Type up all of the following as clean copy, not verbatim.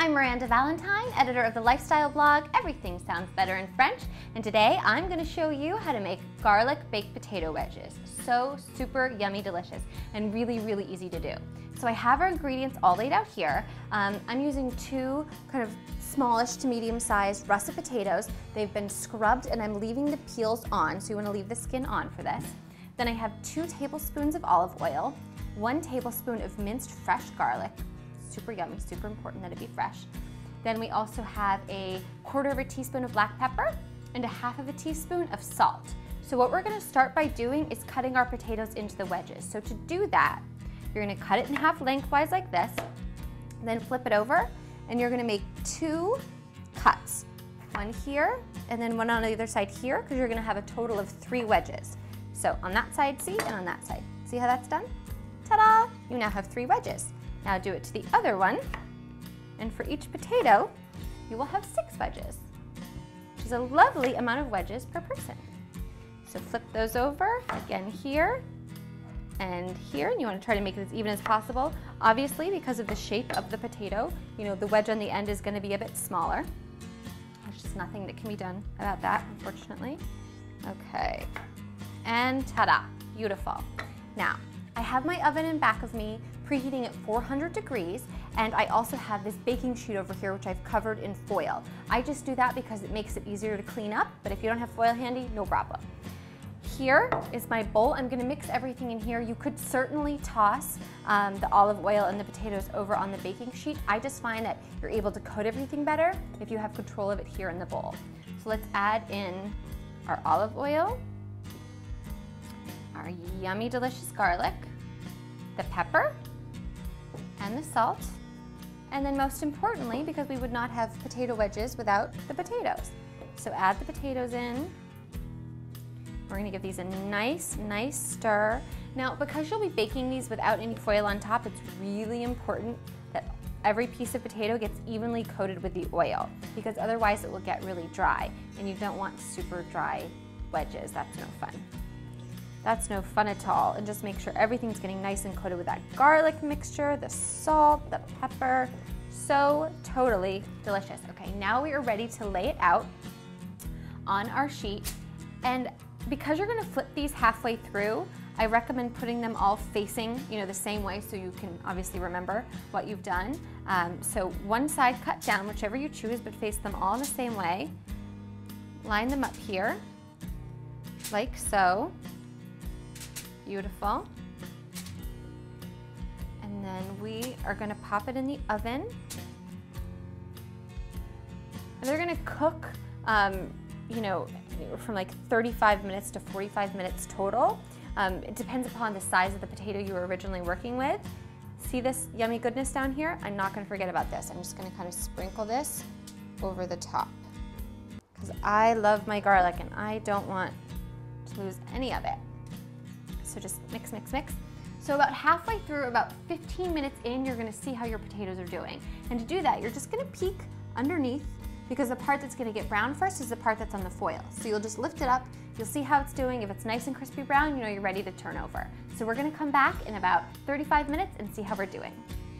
I'm Miranda Valentine, editor of the lifestyle blog Everything Sounds Better in French, and today I'm going to show you how to make garlic baked potato wedges. So super yummy delicious and really easy to do. So I have our ingredients all laid out here. I'm using two kind of smallish to medium sized russet potatoes. They've been scrubbed and I'm leaving the peels on, so you want to leave the skin on for this. Then I have 2 tablespoons of olive oil, 1 tablespoon of minced fresh garlic. Super yummy, super important that it be fresh. Then we also have a 1/4 teaspoon of black pepper and 1/2 teaspoon of salt. So what we're gonna start by doing is cutting our potatoes into the wedges. So to do that, you're gonna cut it in half lengthwise like this, then flip it over, and you're gonna make 2 cuts. One here, and then one on the other side here, because you're gonna have a total of 3 wedges. So on that side, see, and on that side. See how that's done? Ta-da! You now have 3 wedges. Now do it to the other one, and for each potato, you will have 6 wedges, which is a lovely amount of wedges per person. So flip those over, again here, and here, and you want to try to make it as even as possible. Obviously, because of the shape of the potato, you know, the wedge on the end is going to be a bit smaller. There's just nothing that can be done about that, unfortunately. Okay, and ta-da, beautiful. Now, I have my oven in back of me, preheating at 400 degrees, and I also have this baking sheet over here which I've covered in foil. I just do that because it makes it easier to clean up, but if you don't have foil handy, no problem. Here is my bowl. I'm gonna mix everything in here. You could certainly toss the olive oil and the potatoes over on the baking sheet. I just find that you're able to coat everything better if you have control of it here in the bowl. So let's add in our olive oil, our yummy, delicious garlic, the pepper, and the salt, and then most importantly, because we would not have potato wedges without the potatoes. So add the potatoes in. We're gonna give these a nice stir. Now, because you'll be baking these without any foil on top, it's really important that every piece of potato gets evenly coated with the oil, because otherwise it will get really dry, and you don't want super dry wedges. That's no fun. That's no fun at all. And just make sure everything's getting nice and coated with that garlic mixture, the salt, the pepper. So totally delicious. Okay, now we are ready to lay it out on our sheet. And because you're gonna flip these halfway through, I recommend putting them all facing, you know, the same way so you can obviously remember what you've done. So one side cut down, whichever you choose, but face them all the same way. Line them up here, like so. Beautiful. And then we are gonna pop it in the oven. And they're gonna cook, you know, from like 35 minutes to 45 minutes total. It depends upon the size of the potato you were originally working with. See this yummy goodness down here? I'm not gonna forget about this. I'm just gonna kind of sprinkle this over the top, because I love my garlic and I don't want to lose any of it. So just mix. So about halfway through, about 15 minutes in, you're gonna see how your potatoes are doing. And to do that, you're just gonna peek underneath, because the part that's gonna get brown first is the part that's on the foil. So you'll just lift it up, you'll see how it's doing. If it's nice and crispy brown, you know you're ready to turn over. So we're gonna come back in about 35 minutes and see how we're doing.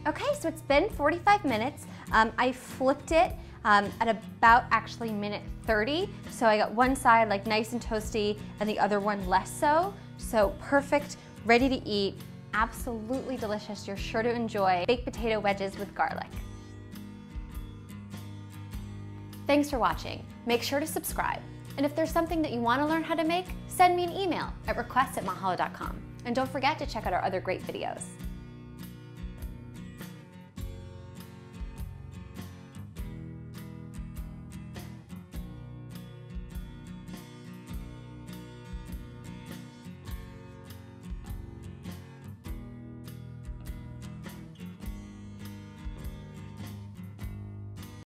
Okay, so it's been 45 minutes. I flipped it at about actually minute 30. So I got one side like nice and toasty and the other one less so. So perfect, ready to eat, absolutely delicious. You're sure to enjoy baked potato wedges with garlic. Thanks for watching. Make sure to subscribe. And if there's something that you want to learn how to make, send me an email at requests@mahalo.com. And don't forget to check out our other great videos.